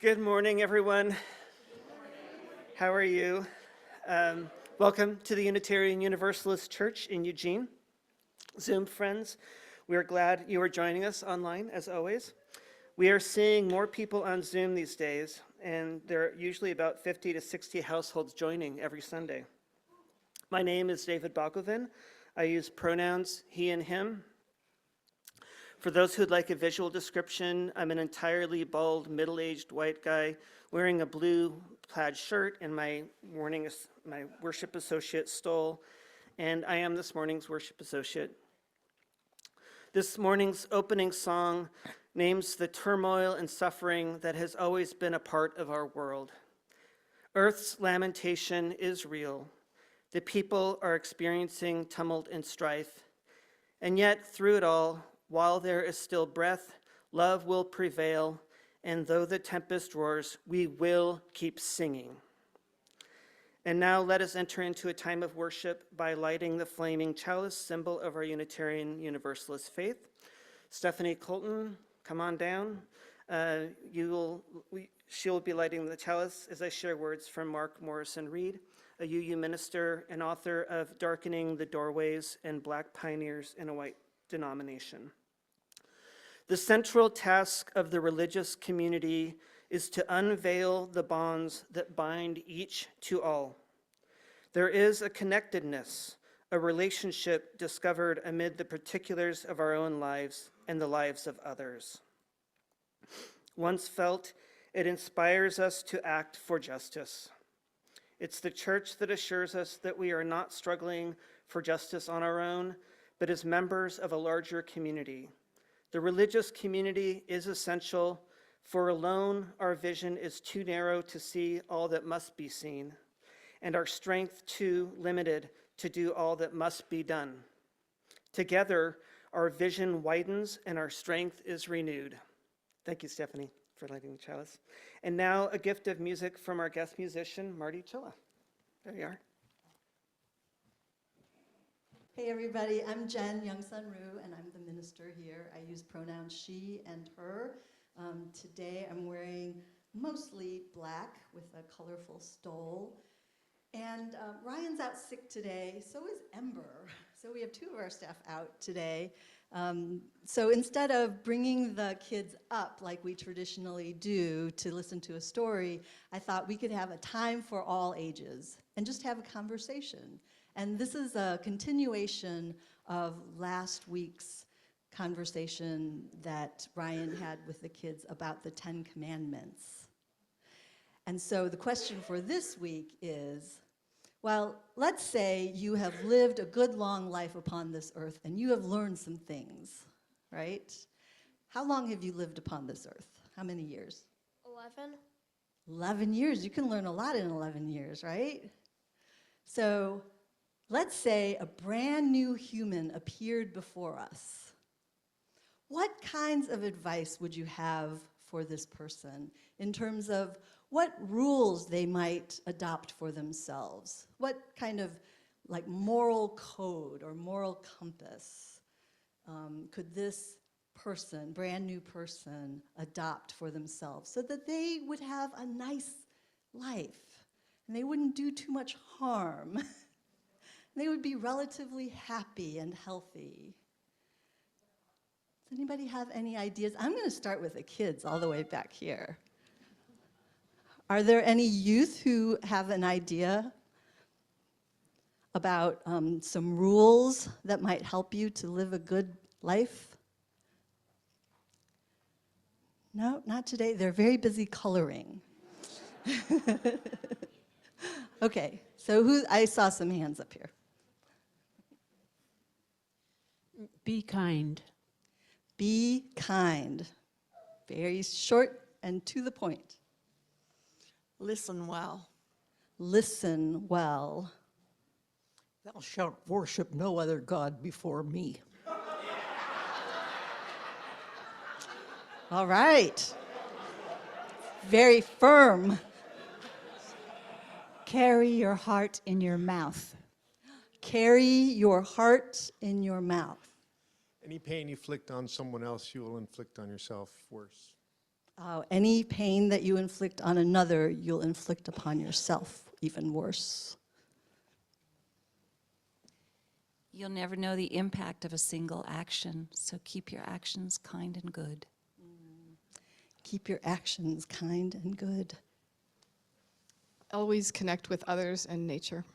Good morning, everyone. How are you? Welcome to the Unitarian Universalist Church in Eugene. Zoom friends, we are glad you are joining us online, as always. We are seeing more people on Zoom these days, and there are usually about 50 to 60 households joining every Sunday. My name is David Bogovin. I use pronouns he and him. For those who'd like a visual description, I'm an entirely bald, middle-aged white guy wearing a blue plaid shirt and my worship associate stole, and I am this morning's worship associate. This morning's opening song names the turmoil and suffering that has always been a part of our world. Earth's lamentation is real. The people are experiencing tumult and strife, and yet through it all, while there is still breath, love will prevail, and though the tempest roars, we will keep singing. And now let us enter into a time of worship by lighting the flaming chalice, symbol of our Unitarian Universalist faith. Stephanie Colton, come on down. She'll be lighting the chalice as I share words from Mark Morrison Reed, a UU minister and author of Darkening the Doorways and Black Pioneers in a White Denomination. The central task of the religious community is to unveil the bonds that bind each to all. There is a connectedness, a relationship discovered amid the particulars of our own lives and the lives of others. Once felt, it inspires us to act for justice. It's the church that assures us that we are not struggling for justice on our own, but as members of a larger community. The religious community is essential, for alone our vision is too narrow to see all that must be seen, and our strength too limited to do all that must be done. Together, our vision widens and our strength is renewed. Thank you, Stephanie, for lighting the chalice. And now a gift of music from our guest musician, Marty Chilla. There you are. Hey everybody, I'm Jen Youngsun, and I'm the minister here. I use pronouns she and her. Today I'm wearing mostly black with a colorful stole. And Ryan's out sick today, so is Ember. So we have two of our staff out today. So instead of bringing the kids up like we traditionally do to listen to a story, I thought we could have a time for all ages and just have a conversation. And this is a continuation of last week's conversation that Ryan had with the kids about the 10 Commandments. And so the question for this week is, well, let's say you have lived a good long life upon this earth and you have learned some things, right? How long have you lived upon this earth? How many years? 11. 11 years. You can learn a lot in 11 years, right? So let's say a brand new human appeared before us. What kinds of advice would you have for this person in terms of what rules they might adopt for themselves? What kind of like moral code or moral compass could this person, brand new person, adopt for themselves so that they would have a nice life and they wouldn't do too much harm? They would be relatively happy and healthy. Does anybody have any ideas? I'm going to start with the kids all the way back here. Are there any youth who have an idea about some rules that might help you to live a good life? No, not today. They're very busy coloring. Okay, so I saw some hands up here. Be kind. Be kind. Very short and to the point. Listen well. Listen well. Thou shalt worship no other God before me. All right. Very firm. Carry your heart in your mouth. Carry your heart in your mouth. Any pain you inflict on someone else, you will inflict on yourself worse. Any pain that you inflict on another, you'll inflict upon yourself, even worse. You'll never know the impact of a single action, so keep your actions kind and good. Keep your actions kind and good. Always connect with others and nature.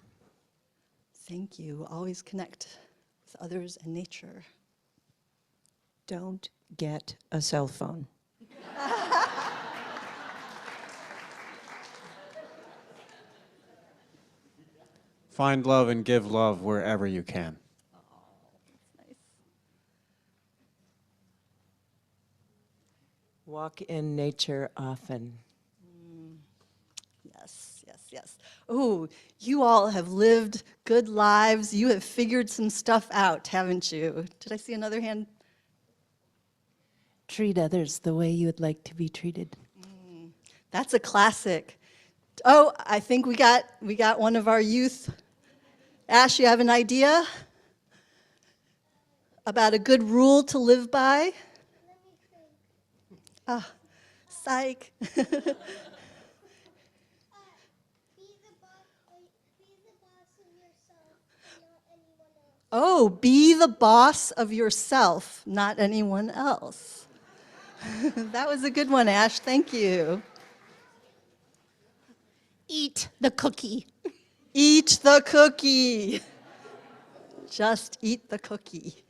Thank you. Always connect with others and nature. Don't get a cell phone. Find love and give love wherever you can. Walk in nature often. Yes, yes, yes. Oh, you all have lived good lives. You have figured some stuff out, haven't you? Did I see another hand? Treat others the way you would like to be treated. That's a classic. Oh, I think we got one of our youth. Ash, you have an idea about a good rule to live by? Ah, psych. Oh, be the boss of yourself, not anyone else. That was a good one, Ash. Thank you. Eat the cookie. Eat the cookie. Just eat the cookie.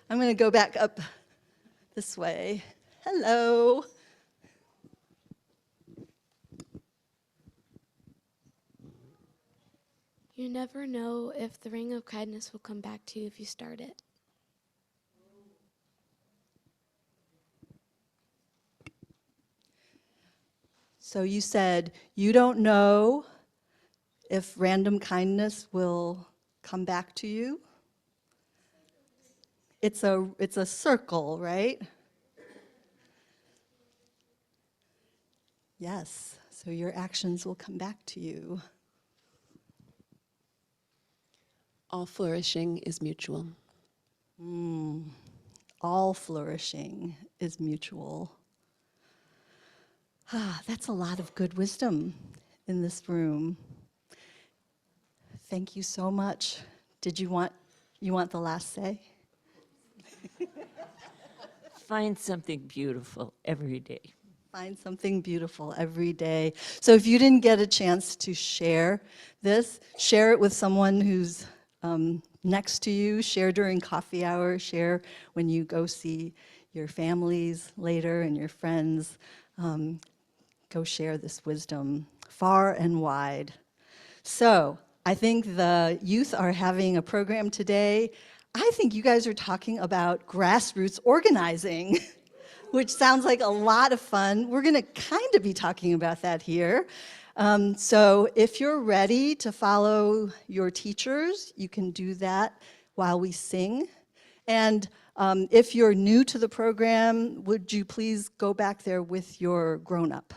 I'm going to go back up this way. Hello. You never know if the ring of kindness will come back to you if you start it. So you said you don't know if random kindness will come back to you. It's a circle, right? Yes, so your actions will come back to you. All flourishing is mutual. All flourishing is mutual. That's a lot of good wisdom in this room. Thank you so much. Did you want the last say? Find something beautiful every day. Find something beautiful every day. So if you didn't get a chance to share this, share it with someone who's next to you, share during coffee hour, share when you go see your families later and your friends. Go share this wisdom far and wide. So I think the youth are having a program today. I think you guys are talking about grassroots organizing, which sounds like a lot of fun. We're going to kind of be talking about that here. So if you're ready to follow your teachers, you can do that while we sing. And if you're new to the program, would you please go back there with your grown-up,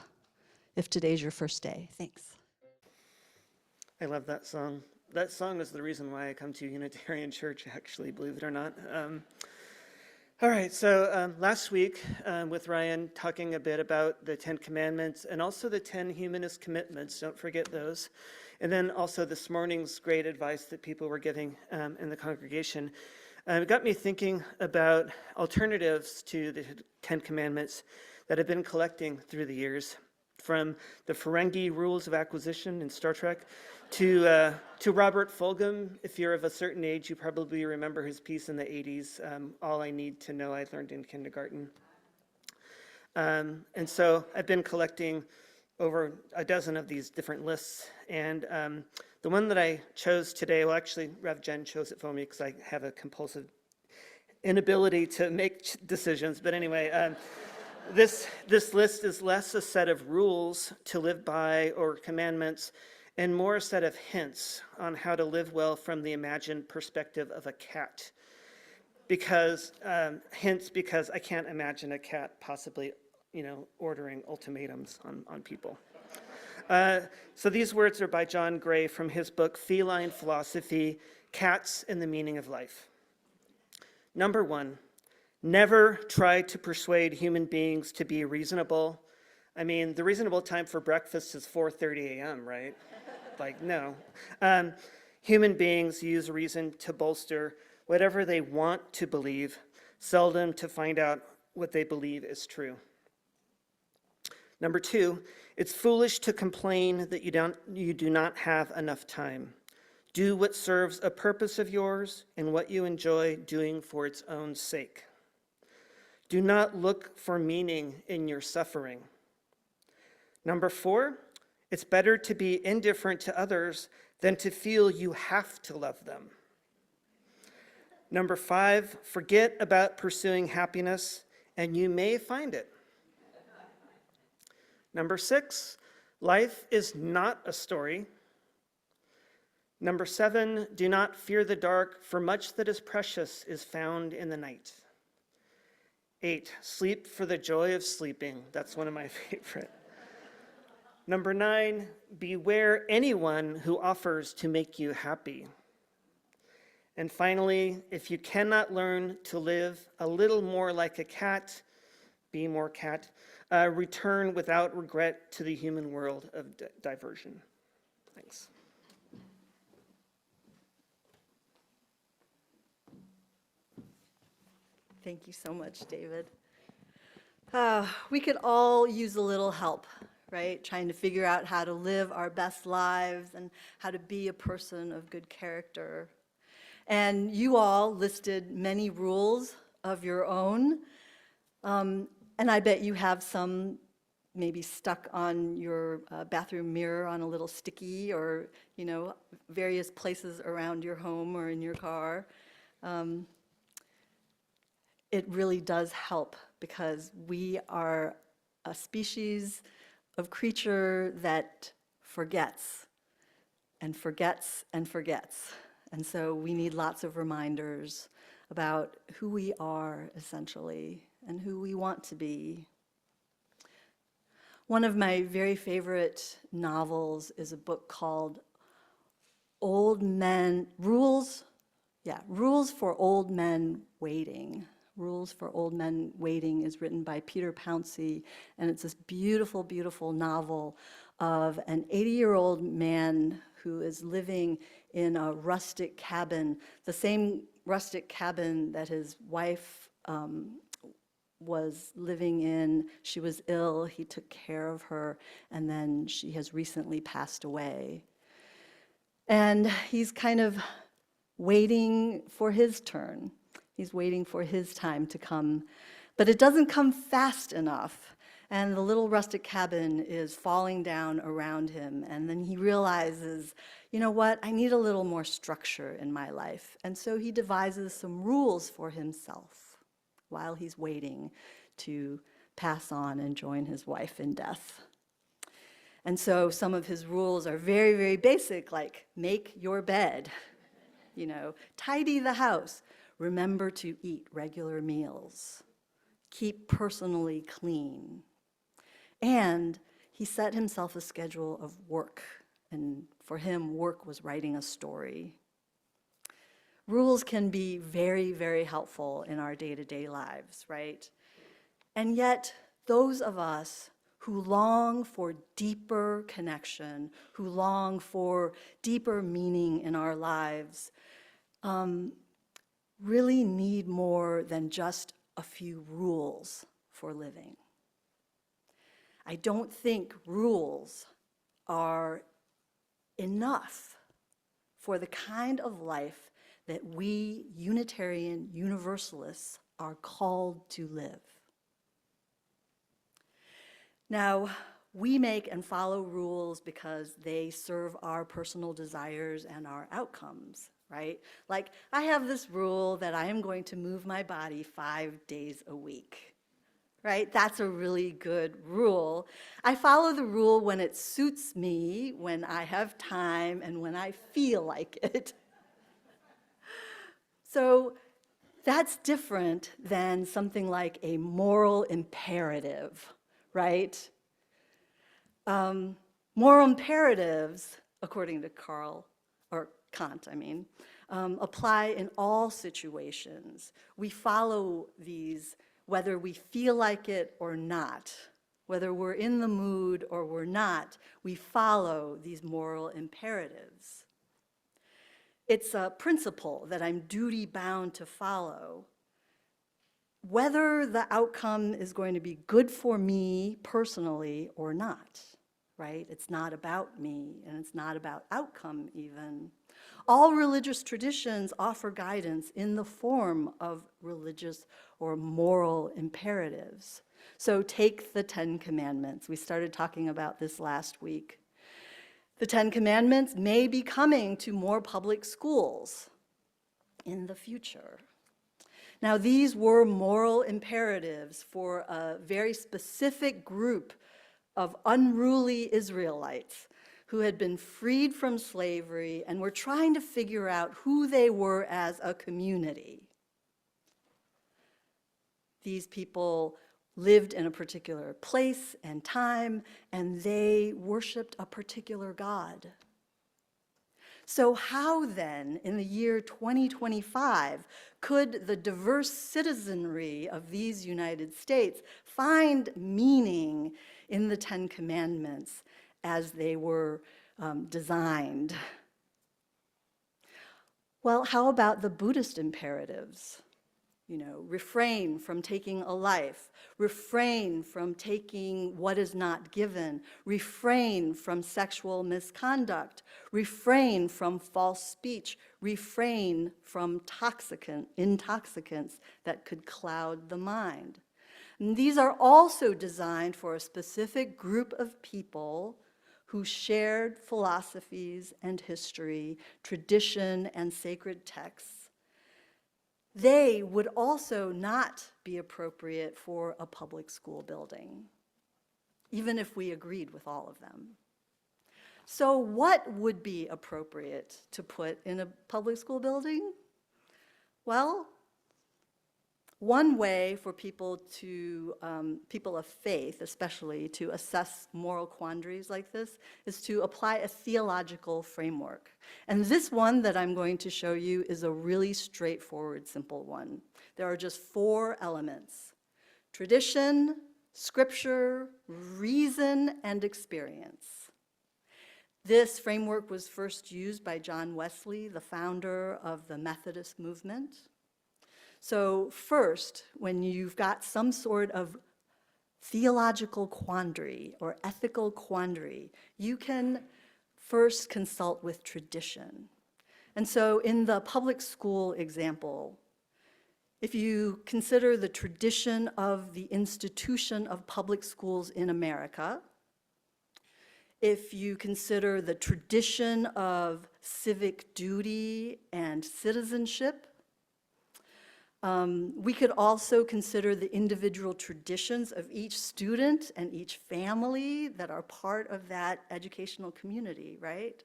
if today's your first day? Thanks. I love that song. That song is the reason why I come to Unitarian Church, actually, believe it or not. All right, so last week with Ryan talking a bit about the 10 Commandments and also the 10 humanist commitments, don't forget those. And then also this morning's great advice that people were giving in the congregation. It got me thinking about alternatives to the 10 Commandments that I've been collecting through the years, from the Ferengi rules of acquisition in Star Trek to Robert Fulghum. If you're of a certain age, you probably remember his piece in the 80s, All I Need to Know I Learned in Kindergarten. And so I've been collecting over a dozen of these different lists. And the one that I chose today, well, actually, Rev Jen chose it for me because I have a compulsive inability to make decisions. But anyway, this list is less a set of rules to live by or commandments and more a set of hints on how to live well from the imagined perspective of a cat. Because I can't imagine a cat possibly, ordering ultimatums on people. So these words are by John Gray from his book, Feline Philosophy, Cats and the Meaning of Life. Number 1, Never try to persuade human beings to be reasonable. I mean, the reasonable time for breakfast is 4:30 a.m., right? Like, no. Human beings use reason to bolster whatever they want to believe, seldom to find out what they believe is true. Number 2, it's foolish to complain that you do not have enough time. Do what serves a purpose of yours and what you enjoy doing for its own sake. Do not look for meaning in your suffering. Number 4, it's better to be indifferent to others than to feel you have to love them. Number 5, forget about pursuing happiness, and you may find it. Number 6, life is not a story. Number 7, do not fear the dark, for much that is precious is found in the night. 8, sleep for the joy of sleeping. That's one of my favorite. Number 9, beware anyone who offers to make you happy. And finally, if you cannot learn to live a little more like a cat, be more cat, return without regret to the human world of diversion. Thanks. Thank you so much, David. We could all use a little help, right? Trying to figure out how to live our best lives and how to be a person of good character. And you all listed many rules of your own. And I bet you have some maybe stuck on your bathroom mirror on a little sticky or, various places around your home or in your car. It really does help because we are a species of creature that forgets and forgets and forgets. And so we need lots of reminders about who we are, essentially, and who we want to be. One of my very favorite novels is a book called Rules for Old Men Waiting. Rules for Old Men Waiting is written by Peter Pouncey, and it's this beautiful, beautiful novel of an 80-year-old man who is living in a rustic cabin, the same rustic cabin that his wife was living in. She was ill, he took care of her, and then she has recently passed away. And he's kind of waiting for his turn. He's waiting for his time to come, but it doesn't come fast enough. And the little rustic cabin is falling down around him. And then he realizes, you know what, I need a little more structure in my life. And so he devises some rules for himself while he's waiting to pass on and join his wife in death. And so some of his rules are very, very basic, like make your bed, tidy the house. Remember to eat regular meals. Keep personally clean. And he set himself a schedule of work. And for him, work was writing a story. Rules can be very, very helpful in our day-to-day lives, right? And yet, those of us who long for deeper connection, who long for deeper meaning in our lives, really need more than just a few rules for living. I don't think rules are enough for the kind of life that we Unitarian Universalists are called to live. Now, we make and follow rules because they serve our personal desires and our outcomes, right? Like, I have this rule that I am going to move my body 5 days a week, right? That's a really good rule. I follow the rule when it suits me, when I have time, and when I feel like it. So that's different than something like a moral imperative, right? Moral imperatives, according to Kant, apply in all situations. We follow these whether we feel like it or not. Whether we're in the mood or we're not, we follow these moral imperatives. It's a principle that I'm duty-bound to follow. Whether the outcome is going to be good for me personally or not, right? It's not about me, and it's not about outcome even. All religious traditions offer guidance in the form of religious or moral imperatives. So take the 10 Commandments. We started talking about this last week. The 10 Commandments may be coming to more public schools in the future. Now, these were moral imperatives for a very specific group of unruly Israelites who had been freed from slavery and were trying to figure out who they were as a community. These people lived in a particular place and time, and they worshiped a particular God. So how then, in the year 2025, could the diverse citizenry of these United States find meaning in the 10 Commandments as they were designed? Well, how about the Buddhist imperatives? You know, refrain from taking a life, refrain from taking what is not given, refrain from sexual misconduct, refrain from false speech, refrain from intoxicants that could cloud the mind. And these are also designed for a specific group of people who shared philosophies and history, tradition and sacred texts. They would also not be appropriate for a public school building, even if we agreed with all of them. So what would be appropriate to put in a public school building? Well, one way for people of faith especially, to assess moral quandaries like this is to apply a theological framework. And this one that I'm going to show you is a really straightforward, simple one. There are just 4 elements: tradition, scripture, reason, and experience. This framework was first used by John Wesley, the founder of the Methodist movement. So first, when you've got some sort of theological quandary or ethical quandary, you can first consult with tradition. And so in the public school example, if you consider the tradition of the institution of public schools in America, if you consider the tradition of civic duty and citizenship, we could also consider the individual traditions of each student and each family that are part of that educational community, right?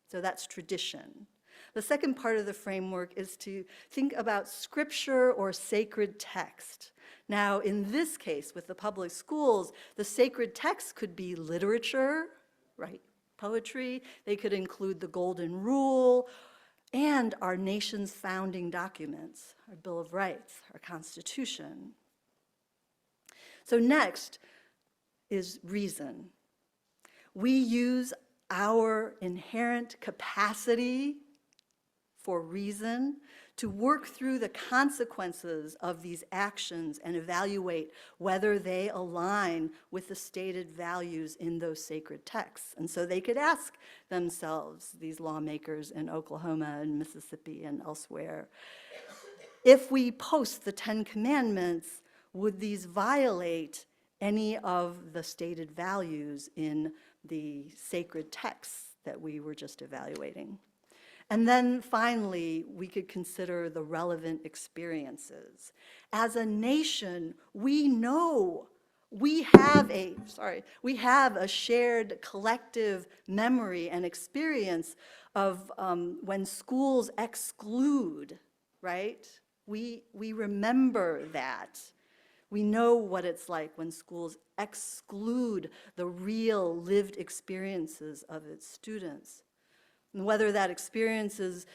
So that's tradition. The second part of the framework is to think about scripture or sacred text. Now, in this case, with the public schools, the sacred text could be literature, right? Poetry. They could include the Golden Rule, and our nation's founding documents, our Bill of Rights, our Constitution. So next is reason. We use our inherent capacity for reason to work through the consequences of these actions and evaluate whether they align with the stated values in those sacred texts. And so they could ask themselves, these lawmakers in Oklahoma and Mississippi and elsewhere, if we post the 10 Commandments, would these violate any of the stated values in the sacred texts that we were just evaluating? And then finally, we could consider the relevant experiences. As a nation, we know we have a shared collective memory and experience of when schools exclude, right? We remember that. We know what it's like when schools exclude the real lived experiences of its students. And whether that experience is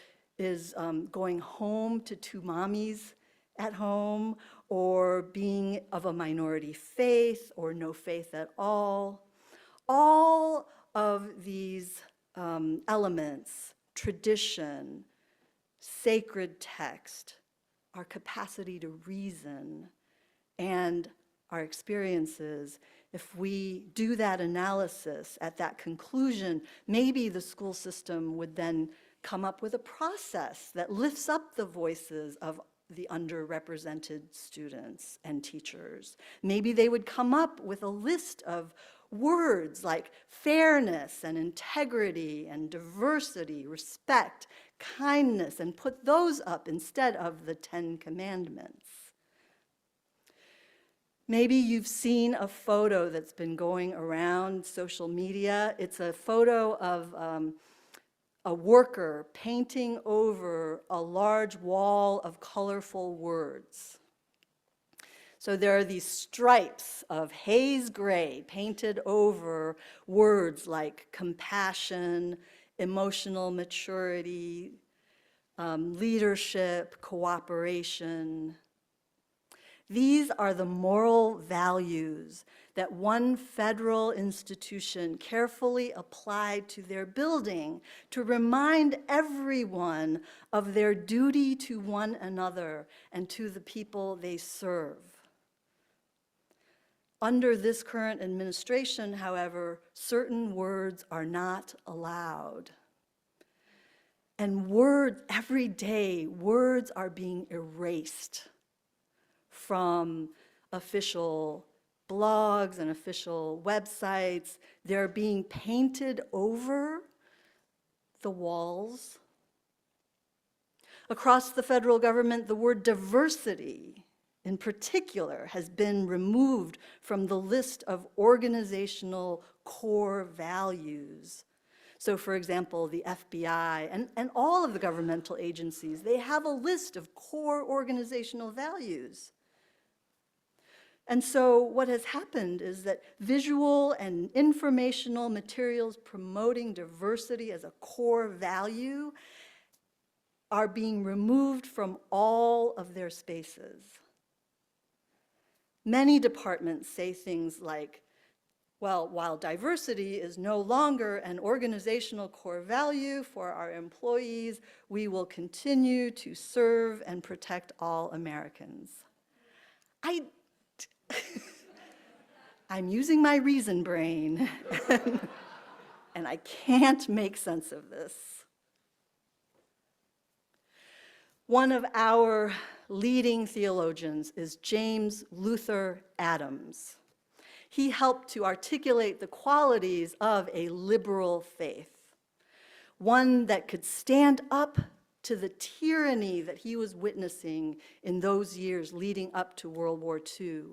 is going home to two mommies at home, or being of a minority faith or no faith at all. All of these elements, tradition, sacred text, our capacity to reason, and our experiences, if we do that analysis at that conclusion, maybe the school system would then come up with a process that lifts up the voices of the underrepresented students and teachers. Maybe they would come up with a list of words like fairness and integrity and diversity, respect, kindness, and put those up instead of the 10 Commandments. Maybe you've seen a photo that's been going around social media. It's a photo of a worker painting over a large wall of colorful words. So there are these stripes of haze gray painted over words like compassion, emotional maturity, leadership, cooperation. These are the moral values that one federal institution carefully applied to their building to remind everyone of their duty to one another and to the people they serve. Under this current administration, however, certain words are not allowed. And every day, words are being erased from official blogs and official websites. They're being painted over the walls. Across the federal government, the word diversity in particular has been removed from the list of organizational core values. So for example, the FBI and all of the governmental agencies, they have a list of core organizational values. And so what has happened is that visual and informational materials promoting diversity as a core value are being removed from all of their spaces. Many departments say things like, well, while diversity is no longer an organizational core value for our employees, we will continue to serve and protect all Americans. I'm using my reason brain, and I can't make sense of this. One of our leading theologians is James Luther Adams. He helped to articulate the qualities of a liberal faith, one that could stand up to the tyranny that he was witnessing in those years leading up to World War II.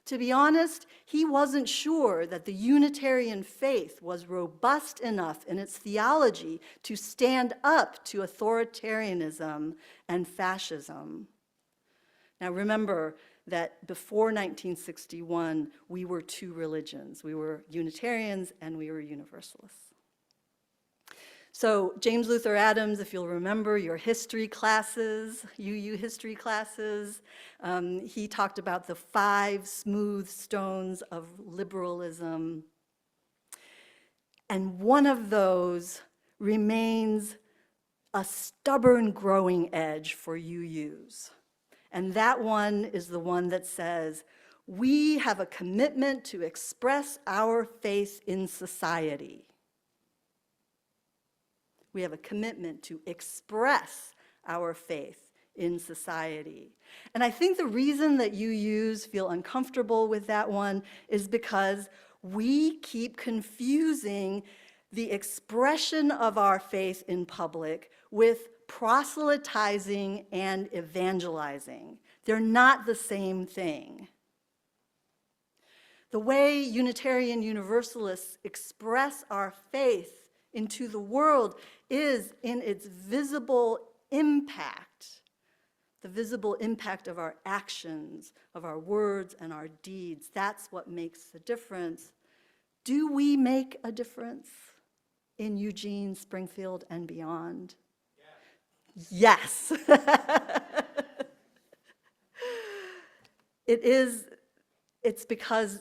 To be honest, he wasn't sure that the Unitarian faith was robust enough in its theology to stand up to authoritarianism and fascism. Now remember that before 1961, we were two religions. We were Unitarians and we were Universalists. So James Luther Adams, if you'll remember your history classes, UU history classes, he talked about the 5 smooth stones of liberalism. And one of those remains a stubborn growing edge for UUs. And that one is the one that says, we have a commitment to express our faith in society. We have a commitment to express our faith in society. And I think the reason that UUs feel uncomfortable with that one is because we keep confusing the expression of our faith in public with proselytizing and evangelizing. They're not the same thing. The way Unitarian Universalists express our faith into the world is in its visible impact, the visible impact of our actions, of our words and our deeds. That's what makes the difference. Do we make a difference in Eugene, Springfield, and beyond? Yes. It's because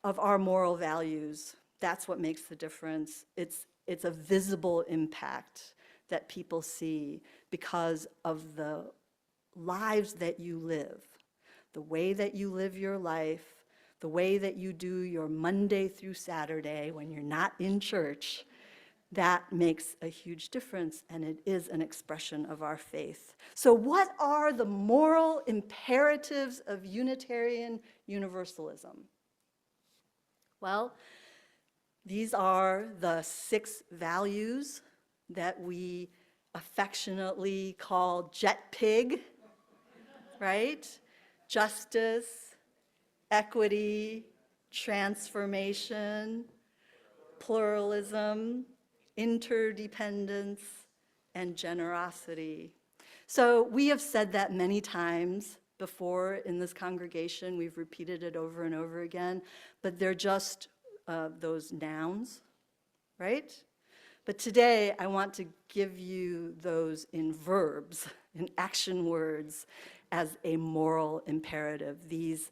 of our moral values. That's what makes the difference. It's a visible impact that people see because of the lives that you live, the way that you live your life, the way that you do your Monday through Saturday when you're not in church. That makes a huge difference, and it is an expression of our faith. So what are the moral imperatives of Unitarian Universalism? Well, these are the 6 values that we affectionately call JET-PIG, right? Justice, equity, transformation, pluralism, interdependence, and generosity. So we have said that many times before in this congregation. We've repeated it over and over again, but they're just those nouns, right? But today I want to give you those in verbs, in action words, as a moral imperative. These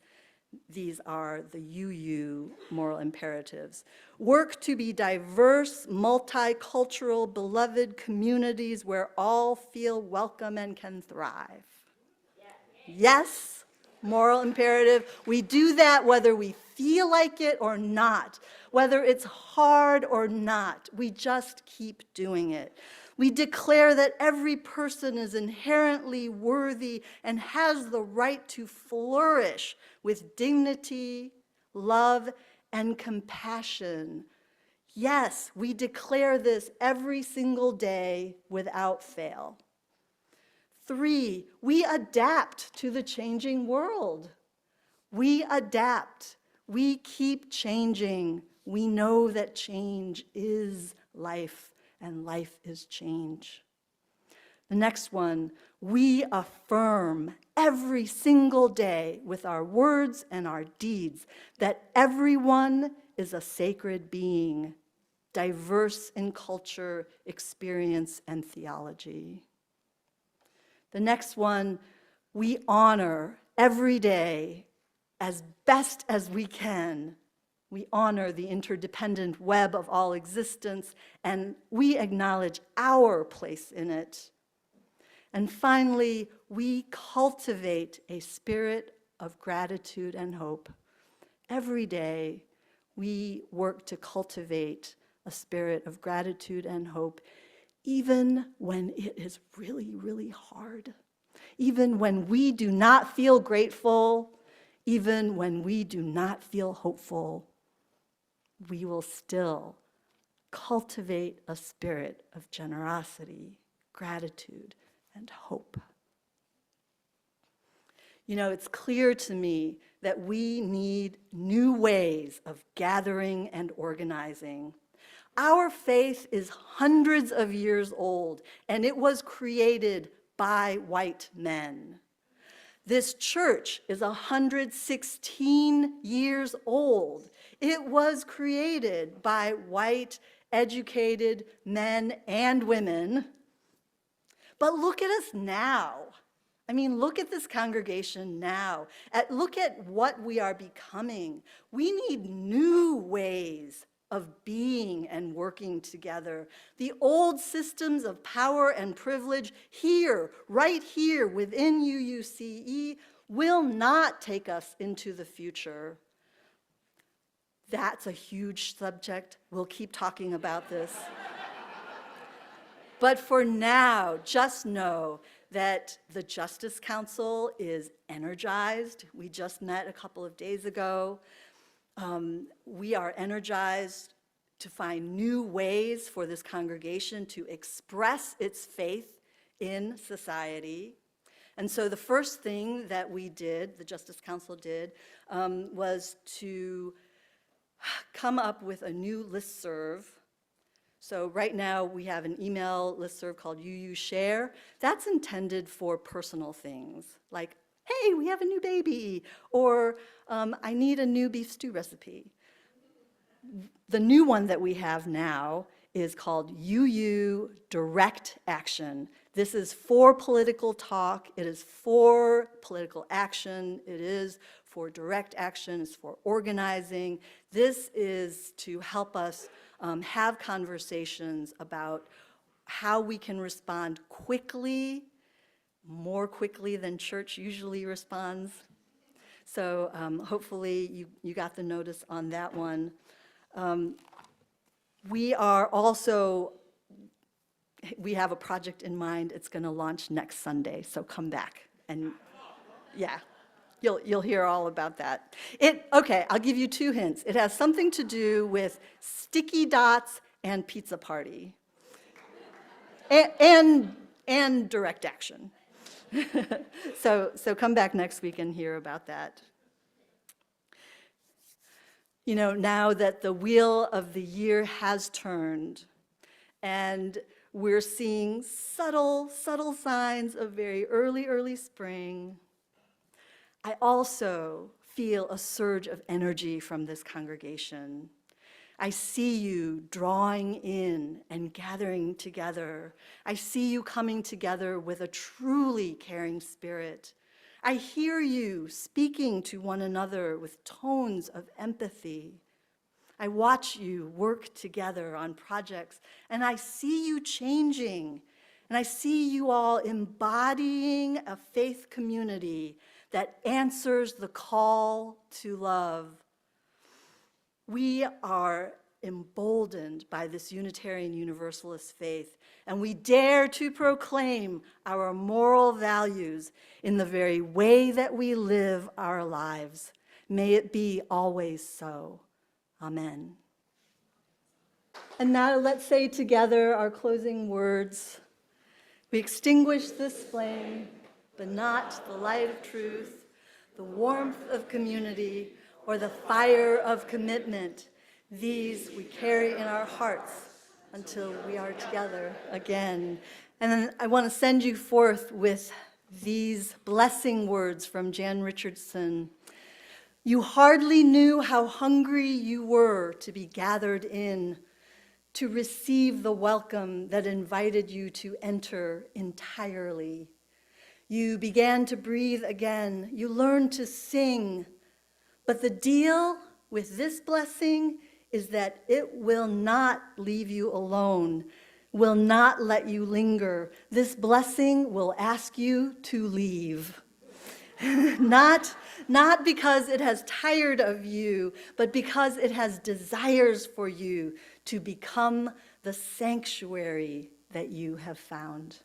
are the UU moral imperatives. Work to be diverse, multicultural, beloved communities where all feel welcome and can thrive. Yes, moral imperative. We do that whether we feel like it or not, whether it's hard or not. We just keep doing it. We declare that every person is inherently worthy and has the right to flourish with dignity, love, and compassion. Yes, we declare this every single day without fail. 3, we adapt to the changing world. We adapt. We keep changing. We know that change is life, and life is change. The next one, we affirm every single day with our words and our deeds that everyone is a sacred being, diverse in culture, experience, and theology. The next one, we honor every day as best as we can. We honor the interdependent web of all existence, and we acknowledge our place in it. And finally, we cultivate a spirit of gratitude and hope. Every day, we work to cultivate a spirit of gratitude and hope, even when it is really, really hard. Even when we do not feel grateful, even when we do not feel hopeful, we will still cultivate a spirit of generosity, gratitude, and hope. You know, it's clear to me that we need new ways of gathering and organizing. Our faith is hundreds of years old, and it was created by white men. This church is 116 years old. It was created by white, educated men and women. But look at us now. I mean, look at this congregation now. Look at what we are becoming. We need new ways of being and working together. The old systems of power and privilege here, right here within UUCE, will not take us into the future. That's a huge subject. We'll keep talking about this. But for now, just know that the Justice Council is energized. We just met a couple of days ago. We are energized to find new ways for this congregation to express its faith in society. And so the first thing that we did, the Justice Council did, was to come up with a new listserv. So right now we have an email listserv called UU Share. That's intended for personal things like, hey, we have a new baby, or I need a new beef stew recipe. The new one that we have now is called UU Direct Action. This is for political talk. It is for political action. It is for direct action. It's for organizing. This is to help us have conversations about how we can respond quickly, more quickly than church usually responds. So hopefully you got the notice on that one. We have a project in mind. It's going to launch next Sunday, so come back. And yeah, you'll hear all about that. Okay, I'll give you 2 hints. It has something to do with sticky dots and pizza party. And direct action. So come back next week and hear about that. You know, now that the wheel of the year has turned, and we're seeing subtle signs of very early spring, I also feel a surge of energy from this congregation. I see you drawing in and gathering together. I see you coming together with a truly caring spirit. I hear you speaking to one another with tones of empathy. I watch you work together on projects, and I see you changing, and I see you all embodying a faith community that answers the call to love. We are emboldened by this Unitarian Universalist faith, and we dare to proclaim our moral values in the very way that we live our lives. May it be always so. Amen. And now let's say together our closing words. We extinguish this flame, but not the light of truth, the warmth of community, or the fire of commitment. These we carry in our hearts until we are together again. And then I want to send you forth with these blessing words from Jan Richardson. You hardly knew how hungry you were to be gathered in, to receive the welcome that invited you to enter entirely. You began to breathe again. You learned to sing. But the deal with this blessing is that it will not leave you alone, will not let you linger. This blessing will ask you to leave. Not because it has tired of you, but because it has desires for you to become the sanctuary that you have found.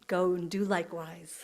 Go and do likewise.